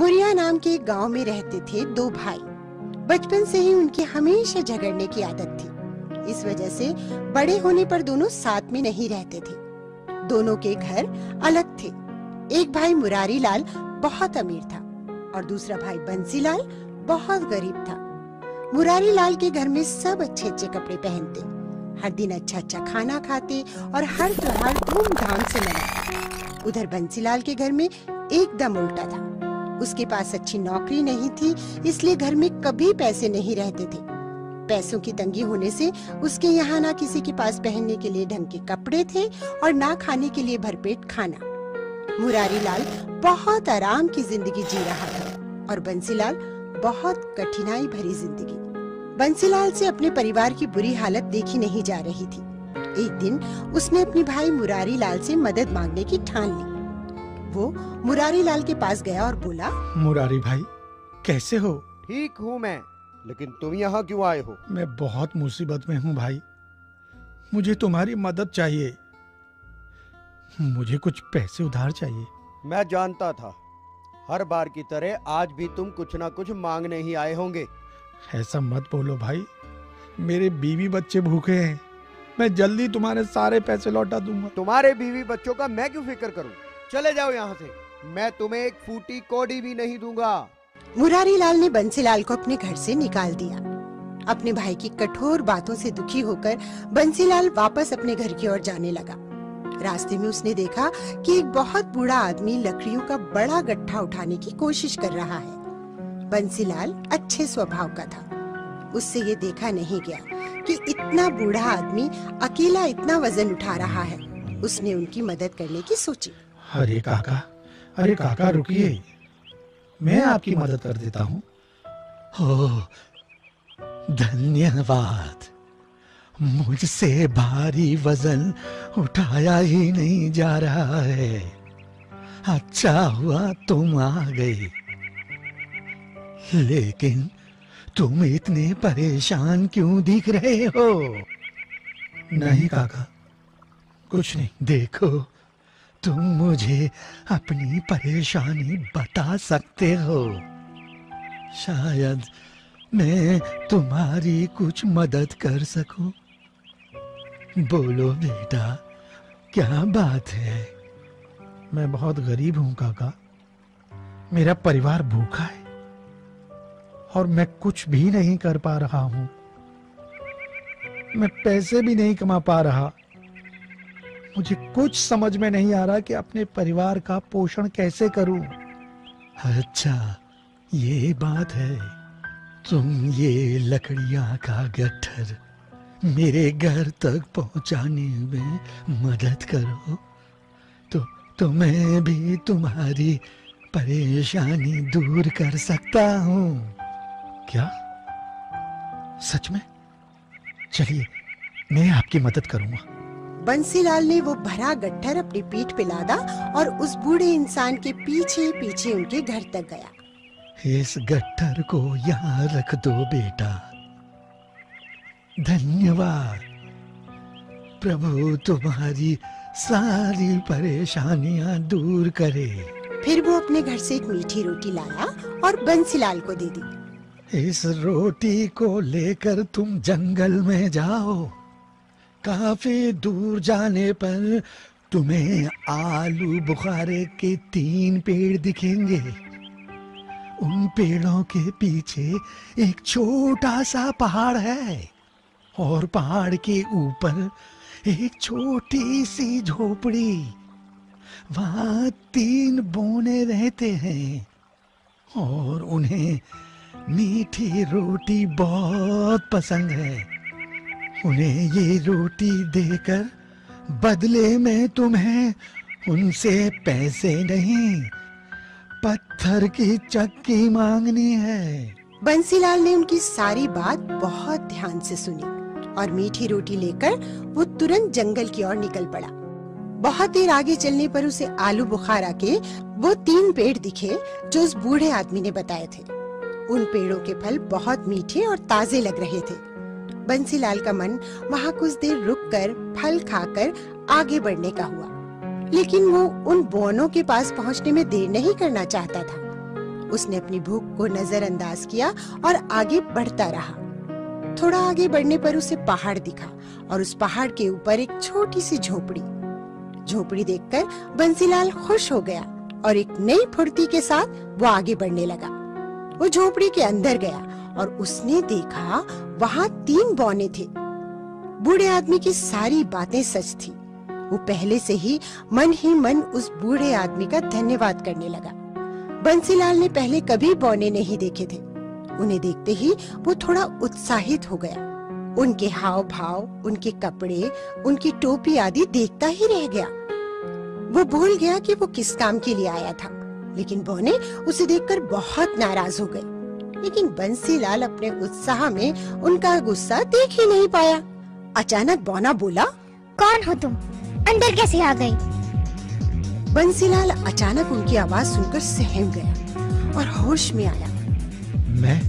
मुरिया नाम के एक गांव में रहते थे दो भाई। बचपन से ही उनकी हमेशा झगड़ने की आदत थी। इस वजह से बड़े होने पर दोनों साथ में नहीं रहते थे। दोनों के घर अलग थे। एक भाई मुरारी लाल बहुत अमीर था और दूसरा भाई बंसी लाल बहुत गरीब था। मुरारी लाल के घर में सब अच्छे अच्छे कपड़े पहनते, हर दिन अच्छा अच्छा खाना खाते और हर त्योहार धूमधाम से मनाते। उधर बंसीलाल के घर में एकदम उल्टा था। उसके पास अच्छी नौकरी नहीं थी, इसलिए घर में कभी पैसे नहीं रहते थे। पैसों की तंगी होने से उसके यहाँ ना किसी के पास पहनने के लिए ढंग के कपड़े थे और ना खाने के लिए भरपेट खाना। मुरारी लाल बहुत आराम की जिंदगी जी रहा था और बंसीलाल बहुत कठिनाई भरी जिंदगी। बंसीलाल से अपने परिवार की बुरी हालत देखी नहीं जा रही थी। एक दिन उसने अपने भाई मुरारी लाल से मदद मांगने की ठान ली। वो मुरारी लाल के पास गया और बोला, मुरारी भाई कैसे हो? ठीक हूँ मैं, लेकिन तुम यहाँ क्यों आए हो? मैं बहुत मुसीबत में हूँ भाई, मुझे तुम्हारी मदद चाहिए। मुझे कुछ पैसे उधार चाहिए। मैं जानता था, हर बार की तरह आज भी तुम कुछ ना कुछ मांगने ही आए होंगे। ऐसा मत बोलो भाई, मेरे बीवी बच्चे भूखे हैं। मैं जल्दी तुम्हारे सारे पैसे लौटा दूंगा। तुम्हारे बीवी बच्चों का मैं क्यों फिक्र करूं? चले जाओ यहाँ से, मैं तुम्हें एक फूटी कौड़ी भी नहीं दूंगा। मुरारी लाल ने बंसीलाल को अपने घर से निकाल दिया। अपने भाई की कठोर बातों से दुखी होकर बंसीलाल वापस अपने घर की ओर जाने लगा। रास्ते में उसने देखा कि एक बहुत बूढ़ा आदमी लकड़ियों का बड़ा गट्ठा उठाने की कोशिश कर रहा है। बंसीलाल अच्छे स्वभाव का था। उससे ये देखा नहीं गया कि इतना बूढ़ा आदमी अकेला इतना वजन उठा रहा है। उसने उनकी मदद करने की सोची। अरे काका रुकिए, मैं आपकी मदद कर देता हूँ। ओह, धन्यवाद। मुझसे भारी वजन उठाया ही नहीं जा रहा है। अच्छा हुआ तुम आ गई, लेकिन तुम इतने परेशान क्यों दिख रहे हो? नहीं काका, कुछ नहीं। देखो, तुम मुझे अपनी परेशानी बता सकते हो। शायद मैं तुम्हारी कुछ मदद कर सकूं। बोलो बेटा, क्या बात है? मैं बहुत गरीब हूँ काका, मेरा परिवार भूखा है और मैं कुछ भी नहीं कर पा रहा हूँ। मैं पैसे भी नहीं कमा पा रहा। मुझे कुछ समझ में नहीं आ रहा कि अपने परिवार का पोषण कैसे करूं। अच्छा, ये बात है। तुम ये लकड़ियां का गट्ठर मेरे घर तक पहुंचाने में मदद करो तो मैं भी तुम्हारी परेशानी दूर कर सकता हूँ। क्या? सच में? चलिए, मैं आपकी मदद करूंगा। बंसीलाल ने वो भरा गट्ठर अपनी पीठ पे लादा और उस बूढ़े इंसान के पीछे पीछे उनके घर तक गया। इस गट्ठर को यहाँ रख दो बेटा। धन्यवाद। प्रभु तुम्हारी सारी परेशानियां दूर करे। फिर वो अपने घर से एक मीठी रोटी लाया और बंसीलाल को दे दी। इस रोटी को लेकर तुम जंगल में जाओ। काफी दूर जाने पर तुम्हें आलू बुखारे के 3 पेड़ दिखेंगे। उन पेड़ों के पीछे एक छोटा सा पहाड़ है और पहाड़ के ऊपर एक छोटी सी झोपड़ी। वहाँ 3 बौने रहते हैं और उन्हें मीठी रोटी बहुत पसंद है। उन्हें ये रोटी देकर बदले में तुम्हें उनसे पैसे नहीं, पत्थर की चक्की मांगनी है। बंसीलाल ने उनकी सारी बात बहुत ध्यान से सुनी और मीठी रोटी लेकर वो तुरंत जंगल की ओर निकल पड़ा। बहुत देर आगे चलने पर उसे आलू बुखारा के वो 3 पेड़ दिखे जो उस बूढ़े आदमी ने बताए थे। उन पेड़ों के फल बहुत मीठे और ताजे लग रहे थे। बंसीलाल का मन वहाँ कुछ देर रुककर फल खाकर आगे बढ़ने का हुआ, लेकिन वो उन बौनों के पास पहुँचने में देर नहीं करना चाहता था। उसने अपनी भूख को नजरअंदाज किया और आगे बढ़ता रहा। थोड़ा आगे बढ़ने पर उसे पहाड़ दिखा और उस पहाड़ के ऊपर एक छोटी सी झोपड़ी। झोपड़ी देखकर बंसीलाल खुश हो गया और एक नई फुर्ती के साथ वो आगे बढ़ने लगा। वो झोपड़ी के अंदर गया और उसने देखा वहाँ 3 बौने थे। बूढ़े आदमी की सारी बातें सच थी। वो पहले से ही मन उस बूढ़े आदमी का धन्यवाद करने लगा। बंसीलाल ने पहले कभी बौने नहीं देखे थे। उन्हें देखते ही वो थोड़ा उत्साहित हो गया। उनके हाव भाव, उनके कपड़े, उनकी टोपी आदि देखता ही रह गया। वो भूल गया कि वो किस काम के लिए आया था। लेकिन बौने उसे देखकर बहुत नाराज हो गए। लेकिन बंसीलाल अपने उत्साह में उनका गुस्सा देख ही नहीं पाया। अचानक बौना बोला, कौन हो तुम? अंदर कैसे आ गए? बंसीलाल अचानक उनकी आवाज सुनकर सहम गया और होश में आया। मैं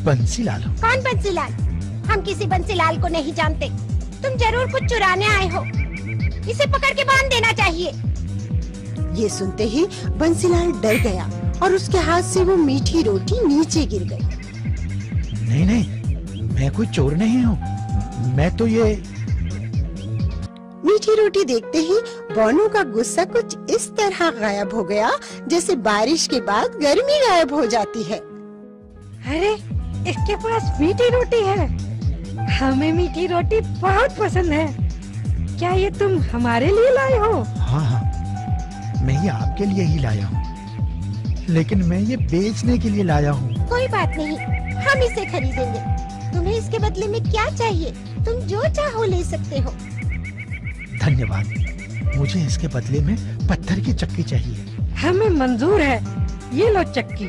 बंसीलाल हूँ। कौन बंसीलाल? हम किसी बंसीलाल को नहीं जानते। तुम जरूर कुछ चुराने आए हो। इसे पकड़ के बांध देना चाहिए। ये सुनते ही बंसीलाल डर गया और उसके हाथ से वो मीठी रोटी नीचे गिर गई। नहीं, मैं कोई चोर नहीं हूँ। मैं तो ये मीठी रोटी देखते ही बौनों का गुस्सा कुछ इस तरह गायब हो गया जैसे बारिश के बाद गर्मी गायब हो जाती है। अरे, इसके पास मीठी रोटी है। हमें मीठी रोटी बहुत पसंद है। क्या ये तुम हमारे लिए लाए हो? हाँ, मैं ये आपके लिए ही लाया हूँ, लेकिन मैं ये बेचने के लिए लाया हूँ। कोई बात नहीं, हम इसे खरीदेंगे। तुम्हें इसके बदले में क्या चाहिए? तुम जो चाहो ले सकते हो। धन्यवाद। मुझे इसके बदले में पत्थर की चक्की चाहिए। हमें मंजूर है। ये लो चक्की।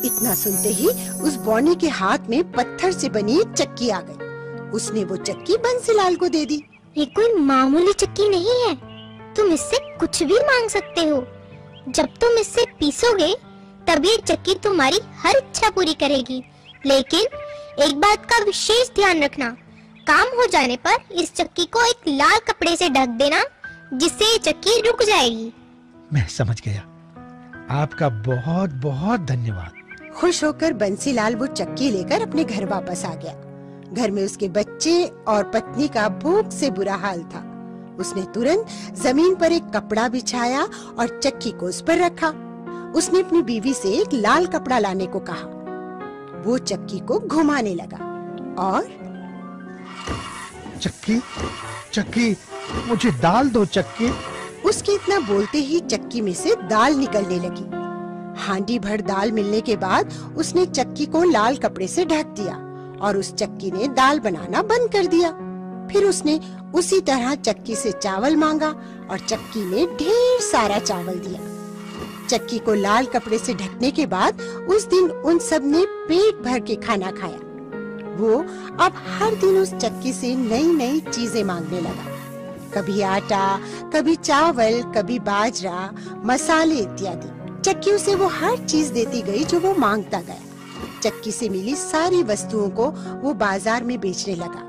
इतना सुनते ही उस बौने के हाथ में पत्थर से बनी एक चक्की आ गई। उसने वो चक्की बंसीलाल को दे दी। ये कोई मामूली चक्की नहीं है। तुम इससे कुछ भी मांग सकते हो। जब तुम इससे पीसोगे तब ये चक्की तुम्हारी हर इच्छा पूरी करेगी। लेकिन एक बात का विशेष ध्यान रखना, काम हो जाने पर इस चक्की को एक लाल कपड़े से ढक देना, जिससे ये चक्की रुक जाएगी। मैं समझ गया। आपका बहुत बहुत धन्यवाद। खुश होकर बंसीलाल वो चक्की लेकर अपने घर वापस आ गया। घर में उसके बच्चे और पत्नी का भूख से बुरा हाल था। उसने तुरंत जमीन पर एक कपड़ा बिछाया और चक्की को उस पर रखा। उसने अपनी बीवी से एक लाल कपड़ा लाने को कहा। वो चक्की को घुमाने लगा और चक्की, मुझे दाल दो चक्की। उसके इतना बोलते ही चक्की में से दाल निकलने लगी। हांडी भर दाल मिलने के बाद उसने चक्की को लाल कपड़े से ढक दिया और उस चक्की ने दाल बनाना बंद कर दिया। फिर उसने उसी तरह चक्की से चावल मांगा और चक्की ने ढेर सारा चावल दिया। चक्की को लाल कपड़े से ढकने के बाद उस दिन उन सब ने पेट भर के खाना खाया। वो अब हर दिन उस चक्की से नई नई चीजें मांगने लगा। कभी आटा, कभी चावल, कभी बाजरा, मसाले इत्यादि। चक्की उसे वो हर चीज देती गई जो वो मांगता गया। चक्की से मिली सारी वस्तुओं को वो बाजार में बेचने लगा।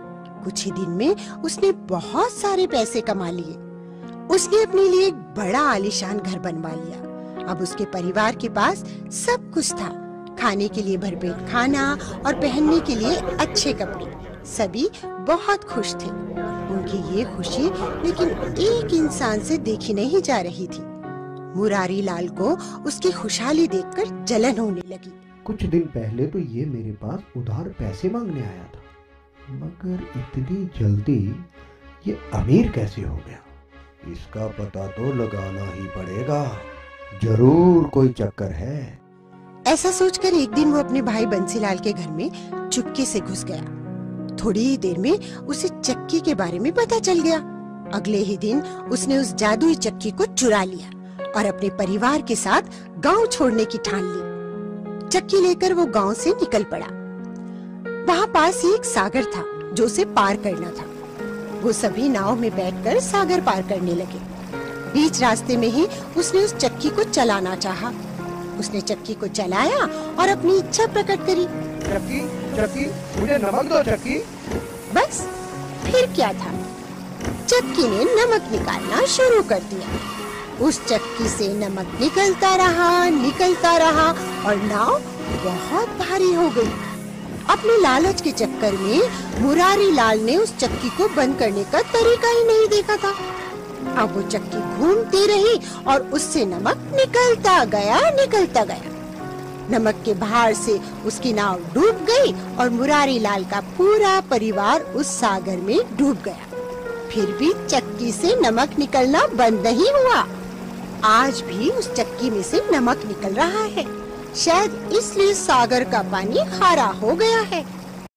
कुछ ही दिन में उसने बहुत सारे पैसे कमा लिए। उसने अपने लिए एक बड़ा आलीशान घर बनवा लिया। अब उसके परिवार के पास सब कुछ था, खाने के लिए भरपेट खाना और पहनने के लिए अच्छे कपड़े। सभी बहुत खुश थे। उनकी ये खुशी लेकिन एक इंसान से देखी नहीं जा रही थी। मुरारी लाल को उसकी खुशहाली देखकर जलन होने लगी। कुछ दिन पहले तो ये मेरे पास उधार पैसे मांगने आया था, मगर इतनी जल्दी ये अमीर कैसे हो गया? इसका पता तो लगाना ही पड़ेगा। जरूर कोई चक्कर है। ऐसा सोचकर एक दिन वो अपने भाई बंसीलाल के घर में चुपके से घुस गया। थोड़ी ही देर में उसे चक्की के बारे में पता चल गया। अगले ही दिन उसने उस जादुई चक्की को चुरा लिया और अपने परिवार के साथ गांव छोड़ने की ठान ली। चक्की लेकर वो गांव से निकल पड़ा। वहाँ पास ही एक सागर था जो उसे पार करना था। वो सभी नाव में बैठकर सागर पार करने लगे। बीच रास्ते में ही उसने उस चक्की को चलाना चाहा। उसने चक्की को चलाया और अपनी इच्छा प्रकट करी। चक्की, चक्की, मुझे नमक दो चक्की। बस फिर क्या था, चक्की ने नमक निकालना शुरू कर दिया। उस चक्की से नमक निकलता रहा और नाव बहुत भारी हो गई। अपने लालच के चक्कर में मुरारी लाल ने उस चक्की को बंद करने का तरीका ही नहीं देखा था। अब वो चक्की घूमती रही और उससे नमक निकलता गया। नमक के भार से उसकी नाव डूब गई और मुरारी लाल का पूरा परिवार उस सागर में डूब गया। फिर भी चक्की से नमक निकलना बंद नहीं हुआ। आज भी उस चक्की में से नमक निकल रहा है। शायद इसलिए सागर का पानी खारा हो गया है।